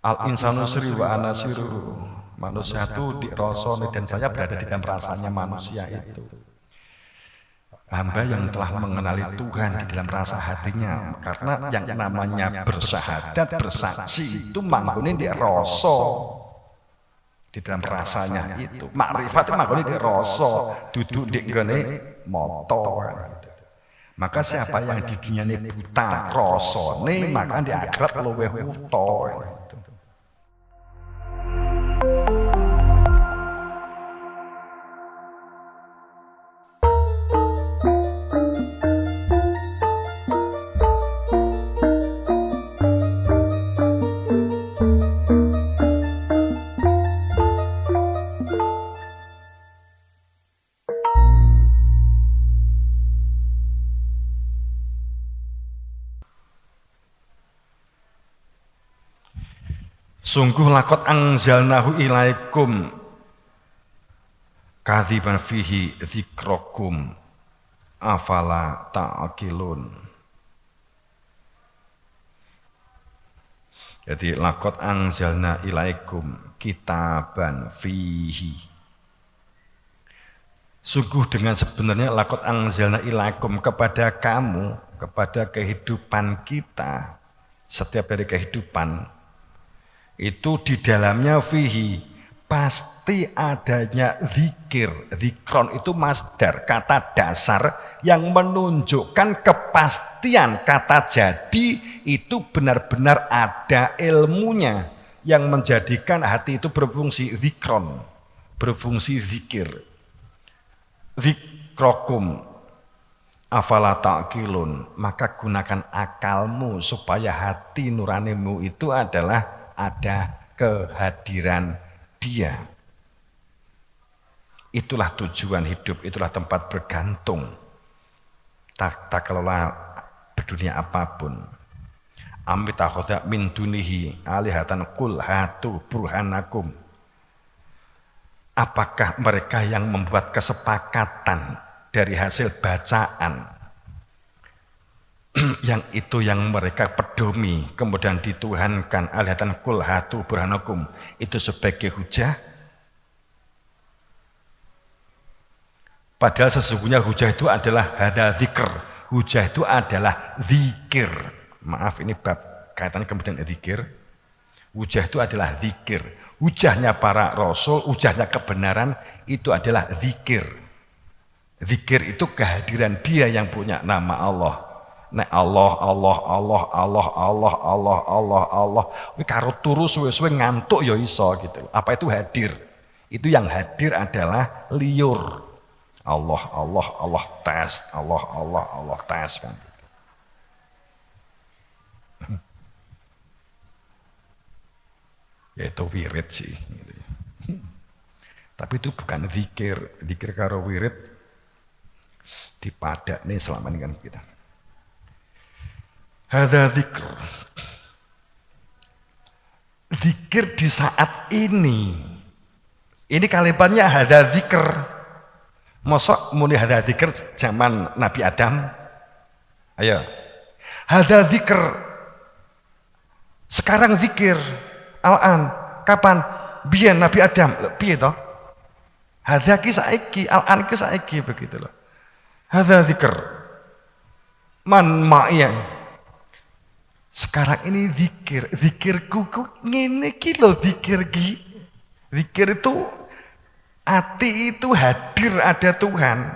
Al insanu sri wa ana siru. Manusia itu dirosoni dan saya berada di dalam rasanya manusia itu. Hamba yang telah mengenali Tuhan di dalam rasa hatinya, karena yang namanya bersyahadat, bersaksi itu manggonin di rasa, di dalam rasanya itu. Makrifat itu manggonin di rasa, duduk di gone moto. Maka siapa yang di dunia ini buta rasane, maka di akhirat luweh wuta. Sungguh lakot anzalnahu ilaikum kadziban fihi dzikrakum afala ta'qilun. Jadi lakot anzalna ilaikum kitaban fihi. Sungguh dengan sebenarnya lakot anzalna ilaikum kepada kamu, kepada kehidupan kita, setiap dari kehidupan itu di dalamnya fihi pasti adanya zikir. Zikron itu masdar, kata dasar yang menunjukkan kepastian kata jadi itu benar-benar ada ilmunya yang menjadikan hati itu berfungsi zikron, berfungsi zikir. Zikrokum afala ta'qilun, maka gunakan akalmu supaya hati nuranimu itu adalah ada kehadiran Dia. Itulah tujuan hidup, itulah tempat bergantung. Tak kelola berdunia apapun. Amitahoda min dunihi alihatan kul hatu burhanakum. Apakah mereka yang membuat kesepakatan dari hasil bacaan yang itu yang mereka pedomi kemudian dituhankan alihatan kul hatu burhanakum itu sebagai hujah, padahal sesungguhnya hujah itu adalah hadza dzikr. Hujah itu adalah zikir. Maaf, ini bab kaitannya kemudian zikir. Hujah itu adalah zikir. Hujahnya para rasul, hujahnya kebenaran itu adalah zikir. Zikir itu kehadiran Dia yang punya nama Allah. Nek Allah Allah Allah Allah Allah Allah Allah Allah, wih karo turu suwe-suwe ngantuk ya iso gitu. Apa itu hadir? Itu yang hadir adalah liur. Allah Allah Allah tes, Allah Allah Allah tes kan. Ya itu wirid sih. Gitu. Tapi itu bukan zikir, zikir karo wirid dipadak nih selama ini kan kita. Hadza dzikr. Zikir di saat ini. Ini kalimatnya hadza dzikr. Mosok muni hadza dzikr zaman Nabi Adam? Ayo. Hadza dzikr. Sekarang zikir. Al-an. Kapan? Biyen Nabi Adam. Piye toh? Hadza ki saiki, al-an ki saiki begitu loh. Hadza dzikr. Man ma'iya. Sekarang ini zikir, zikirku ngene iki lho zikir ki. Zikir itu hati itu hadir ada Tuhan.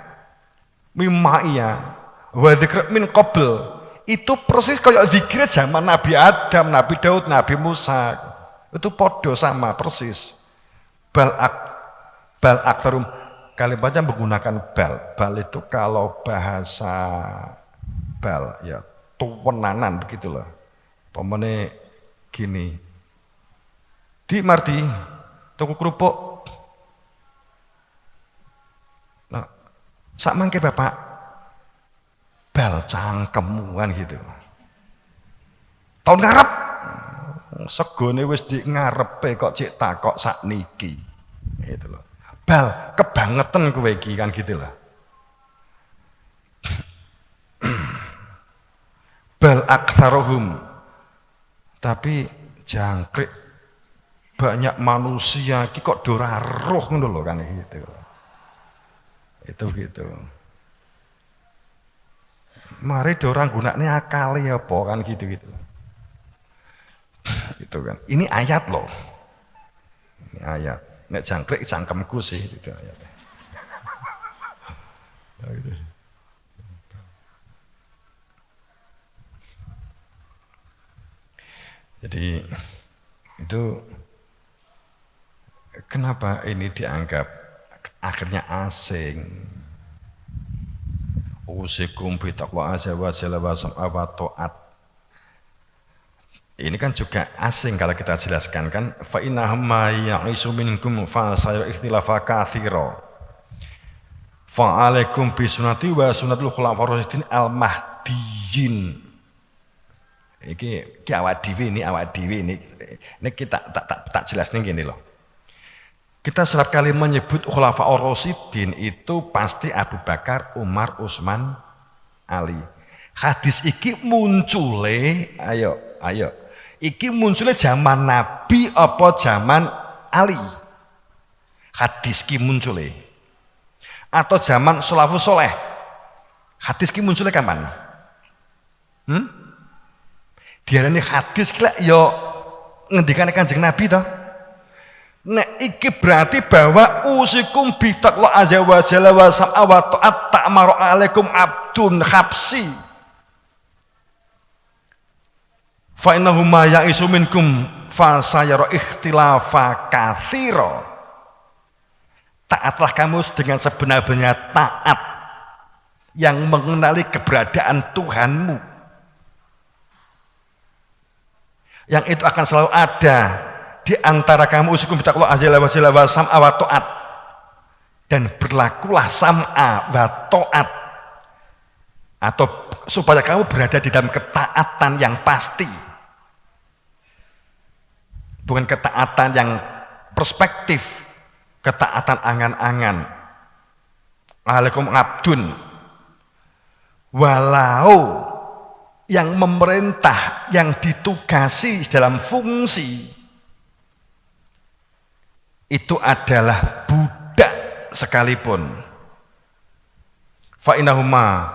Mimaiya wa dzikr min qabl. Itu persis kayak zikir zaman Nabi Adam, Nabi Daud, Nabi Musa. Itu podo sama persis. Bal aktarum kalimatnya menggunakan bal. Bal itu kalau bahasa bal ya tuwenanan begitulah. Pemene gini, di Marti, toko kerupuk. Nah, sak mangke bapak, bal cangkemmu kan gitu. Tahun ngarep, segone wis di ngarepe kok cek takok sak niki, gitu loh. Bal kebangetan kowe iki kan gitu lah. Bal aktsaruhum. Tapi jangkrik banyak manusia ki kok ora roh ngono lho kan gitu. Itu gitu. Mari dorang gunakne akal ya apa kan gitu-gitu. Itu kan. Ini ayat loh. Ini ayat. Nek jangkrik cangkemku sih itu ayatnya. Jadi itu kenapa ini dianggap akhirnya asing? Usikum bitaqwa azza wa jalla wa sam'a wa ta'at. Ini kan juga asing kalau kita jelaskan kan fa innahum ma ya'isu minkum fa sayara ikhtilafa katsira. Fa alaikum bi sunnati wa sunnatul khulafa'ir rasyidin al-mahdiyyin. Iki awak dhewe ini kita tak jelasnya gini loh. Kita setiap kali menyebut khulafa'ur rasyidin itu pasti Abu Bakar, Umar, Utsman, Ali. Hadis iki muncule, ayo. Iki muncule zaman Nabi apa zaman Ali? Hadis ki muncule. Atau zaman salafus saleh. Hadis ki muncule kapan? Diarani hadis ki lek yo ngendikane Kanjeng Nabi toh. Nek iki berarti bahwa usikum bitaqwa azza wa jalla wa sam'a wa ta'at ta'maru alaikum abdun habsi. Fa innahu ma ya'isu minkum fa sayara ikhtilafa katsira. Taatlah kamu dengan sebenar-benarnya taat yang mengenali keberadaan Tuhanmu. Yang itu akan selalu ada di antara kamu usikum bitaqwa azza wa jalla wa sam'a wa ta'at, dan berlakulah sam'a wa ta'at, atau supaya kamu berada di dalam ketaatan yang pasti, bukan ketaatan yang perspektif, ketaatan angan-angan. Alaikum abdun, walau yang memerintah, yang ditugasi dalam fungsi itu adalah budak sekalipun. Fa innahuma,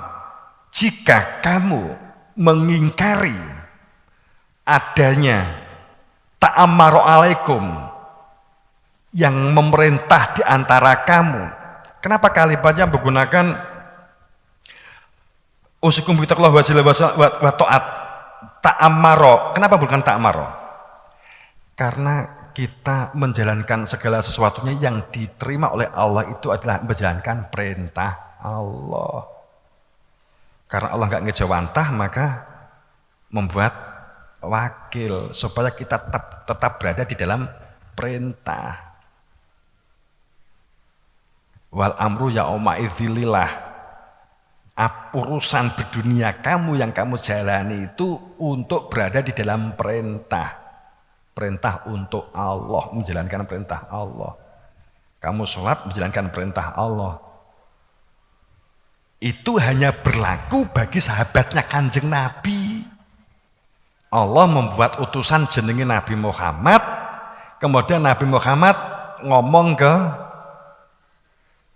jika kamu mengingkari adanya ta'ammaru alaikum, yang memerintah di antara kamu. Kenapa kalimatnya menggunakan usikum bitaqwa wa jalla wa ta'at ta'ammaro? Kenapa bukan ta'ammaro? Karena kita menjalankan segala sesuatunya yang diterima oleh Allah itu adalah menjalankan perintah Allah. Karena Allah nggak ngejawantah, maka membuat wakil supaya kita tetap berada di dalam perintah. Wal amru yauma idzilillah. Urusan berdunia kamu yang kamu jalani itu untuk berada di dalam perintah. Perintah untuk Allah, menjalankan perintah Allah. Kamu sholat menjalankan perintah Allah. Itu hanya berlaku bagi sahabatnya Kanjeng Nabi. Allah membuat utusan jenenge Nabi Muhammad, kemudian Nabi Muhammad ngomong ke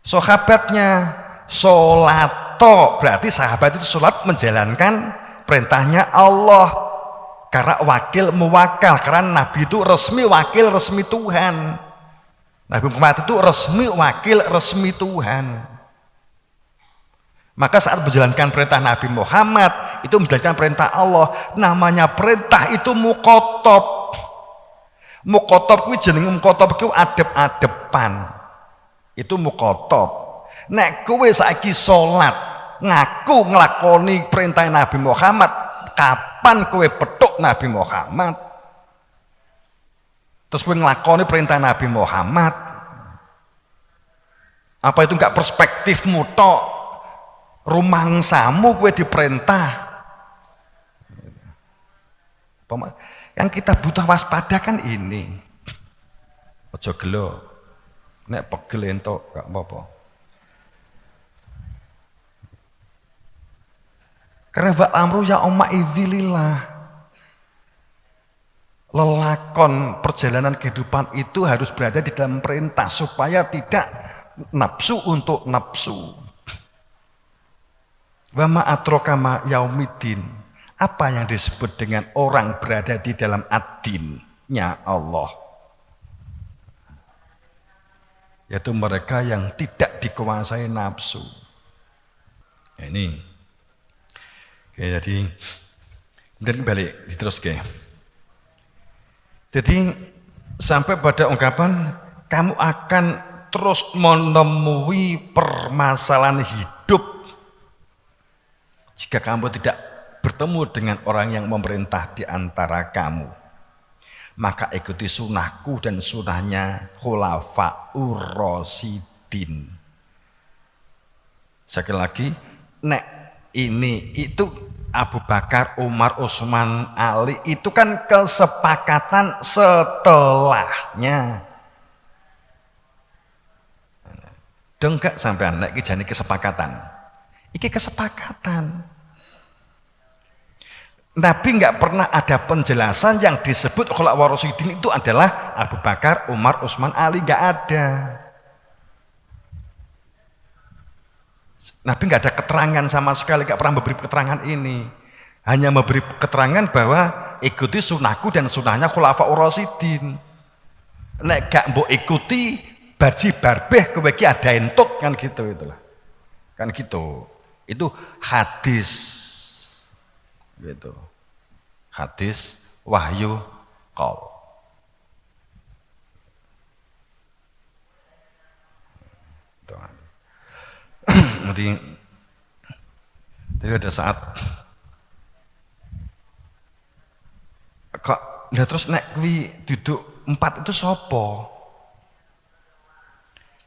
sahabatnya, sholat toh, berarti sahabat itu sholat menjalankan perintahnya Allah. Karena wakil mewakal, karena Nabi itu resmi wakil resmi Tuhan. Nabi Muhammad itu resmi wakil resmi Tuhan. Maka saat menjalankan perintah Nabi Muhammad itu menjalankan perintah Allah. Namanya perintah itu muqatab. Muqatab kuwi jenenge muqatab kuwi adep-adepan. Itu muqatab. Nek kowe saiki salat ngaku nglakoni perintah Nabi Muhammad, kapan kowe petuk Nabi Muhammad? Terus kowe nglakoni perintah Nabi Muhammad. Apa itu enggak perspektifmu tok? Rumangsamu kowe diperintah. Yang kita butuh waspada kan ini. Aja gelo. Nek pegel entuk gak apa-apa. Karena wa amru ya umma idzilillah. lelakon perjalanan kehidupan itu harus berada di dalam perintah supaya tidak nafsu untuk nafsu. Wa ma atroka ma yaumiddin. Apa yang disebut dengan orang berada di dalam ad-dinnya Allah? Yaitu mereka yang tidak dikuasai nafsu. Nah, ini. Oke, jadi kemudian balik diterus ke. Jadi sampai pada ungkapan kamu akan terus menemui permasalahan hidup jika kamu tidak bertemu dengan orang yang memerintah di antara kamu. Maka ikuti sunnahku dan sunnahnya khulafaur rasyidin. Sekali lagi, nek ini itu Abu Bakar, Umar, Utsman, Ali itu kan kesepakatan setelahnya. Dongkak sampean nek iki jane kesepakatan. Iki kesepakatan. Nabi nggak pernah ada penjelasan yang disebut khulafaur rasyidin itu adalah Abu Bakar, Umar, Utsman, Ali, nggak ada. Nabi nggak ada keterangan sama sekali, nggak pernah memberi keterangan ini. Hanya memberi keterangan bahwa ikuti sunnahku dan sunnahnya khulafaur rasyidin. Nek gak mbok ikuti barji barbeh kowe iki ada entut kan gitu itulah. Kan gitu. Itu hadis. Gitu. Hadis wahyu qaul. Jadi ada saat kok ya terus nek kuwi duduk 4 itu sapa?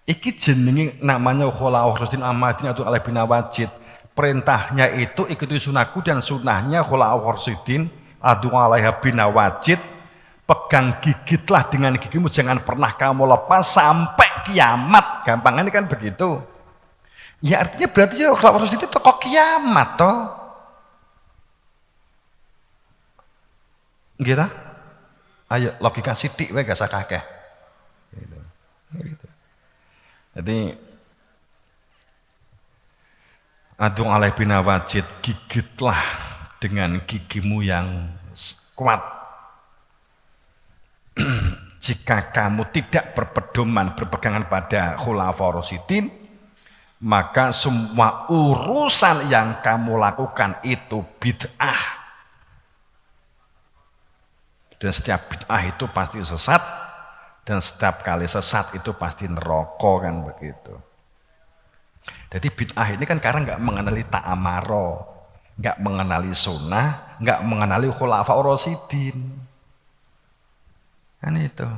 Iki jenenge namanya khulafaur rasyidin Ahmadiyyatul alaih bin Nawajid. Perintahnya itu ikuti sunahku dan sunahnya khulafaur rasyidin adu alaiha bin Nawajid. Pegang gigitlah dengan gigimu, jangan pernah kamu lepas sampai kiamat. Gampangannya kan begitu. Ya artinya berarti ya khulafaur rasyidin itu kok kiamat toh. Gitu. Ayo logika sithik wae gak usah kakeh. Gitu. Jadi Adung alaih bin Nawajid, gigitlah dengan gigimu yang kuat. Jika kamu tidak berpedoman, berpegangan pada khulafaur rasyidin, maka semua urusan yang kamu lakukan itu bid'ah. Dan setiap bid'ah itu pasti sesat, dan setiap kali sesat itu pasti neraka kan begitu. Jadi bid'ah ini kan karena nggak mengenali ta'amaro, nggak mengenali sunnah, nggak mengenali khulafaur rasyidin. Kan itu.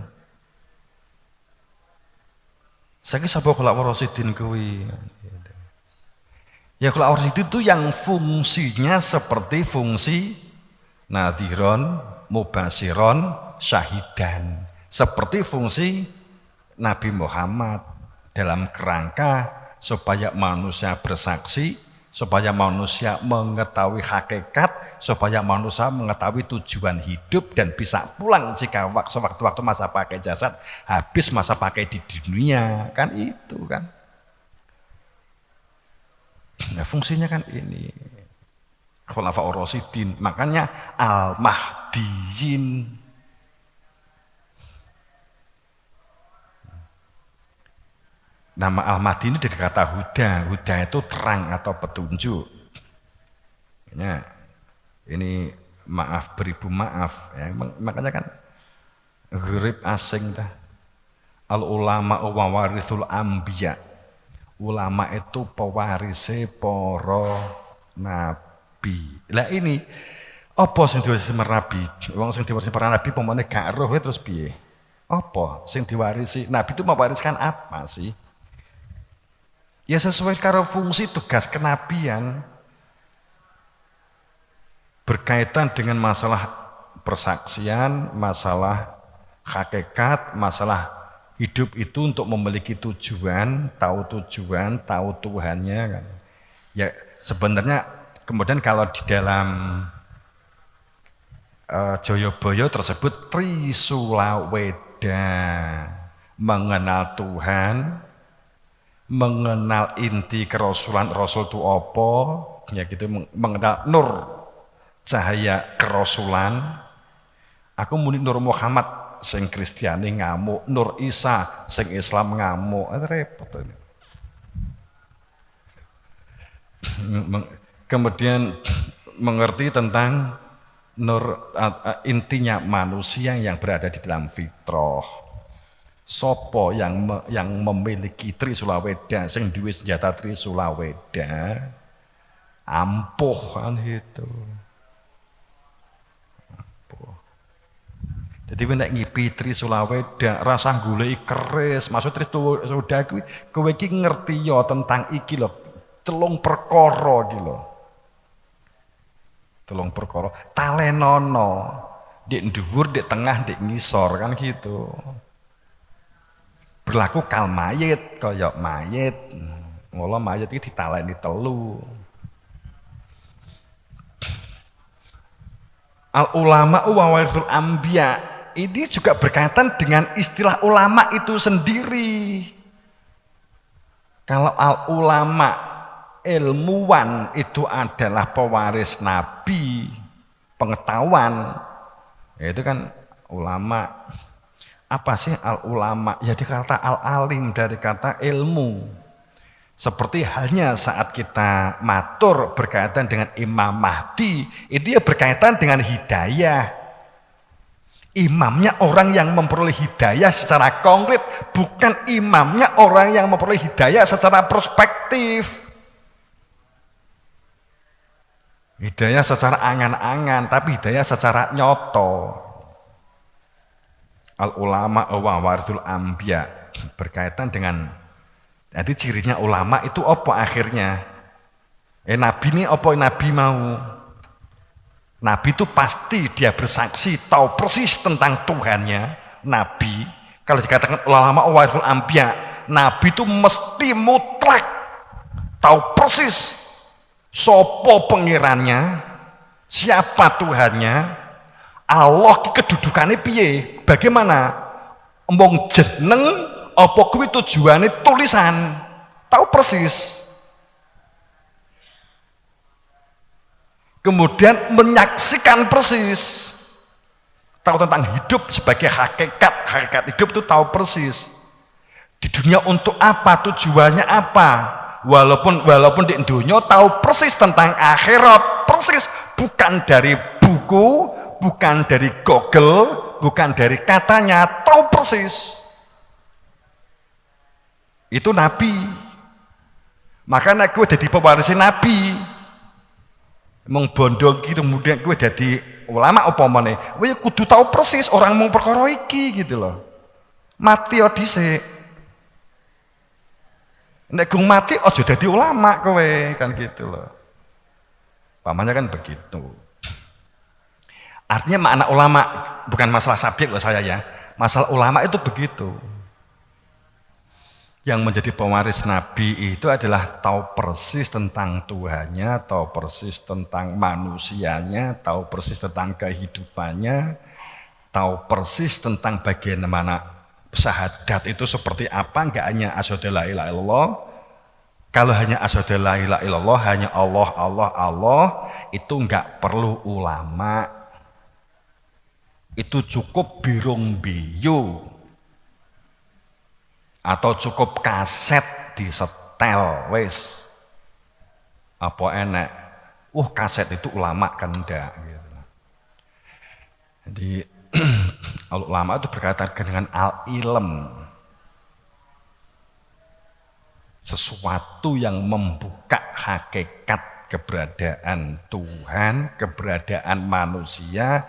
Saiki sapa khulafaur rasyidin kuwi? Ya khulafaur rasyidin itu yang fungsinya seperti fungsi nadhiron, mubashiron, syahidan. Seperti fungsi Nabi Muhammad dalam kerangka supaya manusia bersaksi, supaya manusia mengetahui hakikat, supaya manusia mengetahui tujuan hidup dan bisa pulang jika sewaktu-waktu masa pakai jasad habis masa pakai di dunia, kan itu kan. Nah, fungsinya kan ini. Khulafaur rasyidin, makanya al-mahdiyin. Nama Al-Mahdi ini dari kata huda. Huda itu terang atau petunjuk. Ya, ini maaf beribu maaf. Ya, makanya kan gharib asing dah. Al ulama wa warithul anbiya. Ulama itu pewarise para nabi. Lah ini apa sing diwarisi nabi? Wong sing diwarisi para nabi pemane gak roh terus piye? Apa sing diwarisi? Nabi itu mewariskan apa sih? Ya sesuai karo fungsi tugas kenabian berkaitan dengan masalah persaksian, masalah hakikat, masalah hidup itu untuk memiliki tujuan, tahu Tuhannya kan. Ya sebenarnya kemudian kalau di dalam Jayabaya tersebut Trisula Weda, mengenal Tuhan, mengenal inti kerasulan, rasul itu apa, ya gitu, mengenal nur cahaya kerasulan. Aku muni Nur Muhammad sing Kristiani ngamuk, Nur Isa sing Islam ngamuk, repot ini. Kemudian mengerti tentang nur, intinya manusia yang berada di dalam fitrah. Sopo yang memiliki Trisula Weda, sing duwe senjata Trisula Weda, ampuh kan itu. Jadi nek ngipi Trisula Weda rasa goleki keris, maksud Trisula Weda kuwi kowe iki ngerti ya tentang iki lho, 3 perkara iki lho. 3 perkara talenono, ndek dhuwur, ndek tengah, ndek ngisor kan gitu. Berlaku kal mayit, kaya mayit. Mula mayit iki ditaleni 3. Al ulama wa warithul anbiya. Ini juga berkaitan dengan istilah ulama itu sendiri. Kalau al ulama, ilmuwan itu adalah pewaris nabi, pengetahuan. Ya, itu kan ulama. Apa sih al ulama? Ya dari kata al alim, dari kata ilmu. Seperti halnya saat kita matur berkaitan dengan Imam Mahdi, itu ya berkaitan dengan hidayah. Imamnya orang yang memperoleh hidayah secara konkret, bukan imamnya orang yang memperoleh hidayah secara prospektif. Hidayah secara angan-angan, tapi hidayah secara nyoto. Al ulama wa warithul anbiya, berkaitan dengan, jadi cirinya ulama itu apa akhirnya? Nabi ini apa nabi mau? Nabi itu pasti dia bersaksi, tahu persis tentang Tuhannya. Nabi, kalau dikatakan ulama warithul anbiya, Nabi itu mesti mutlak tahu persis sopo pengirannya, siapa Tuhannya, Allah kedudukannya piye, bagaimana, embong jeneng, apa kuwi tujuannya tulisan, tahu persis. Kemudian menyaksikan persis, tahu tentang hidup sebagai hakikat hidup itu tahu persis. Di dunia untuk apa, tujuannya apa, walaupun di dunia tahu persis tentang akhirat, persis, bukan dari buku, bukan dari Google, bukan dari katanya, tahu persis. Itu Nabi. Makanya gue jadi pewaris Nabi. Mengbondong gitu, kemudian gue jadi ulama apa meneh, kowe kudu tahu persis orang mau perkara iki gitu loh. Mati yo dhisik. Nek gung mati aja dadi ulama kowe kan gitu loh. Pamannya kan begitu. Artinya makna ulama bukan masalah subjek loh saya ya. Masalah ulama itu begitu. Yang menjadi pewaris Nabi itu adalah tahu persis tentang Tuhannya, tahu persis tentang manusianya, tahu persis tentang kehidupannya, tahu persis tentang bagaimana syahadat itu seperti apa, enggak hanya asyhadu la ilaha illallah. Kalau hanya asyhadu la ilaha illallah, hanya Allah, Allah, Allah, itu enggak perlu ulama. Itu cukup birung biyu. Atau cukup kaset disetel wes apa enak, kaset itu ulama kan enggak gitu. Jadi ulama itu berkaitan dengan al-ilm, sesuatu yang membuka hakikat keberadaan Tuhan, keberadaan manusia,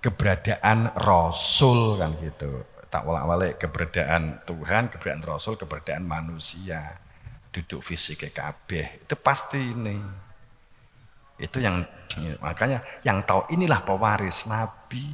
keberadaan Rasul kan gitu. Tak walak-walik keberadaan Tuhan, keberadaan Rasul, keberadaan manusia, duduk fisik kabeh itu pasti ini. Itu yang makanya yang tahu inilah pewaris Nabi.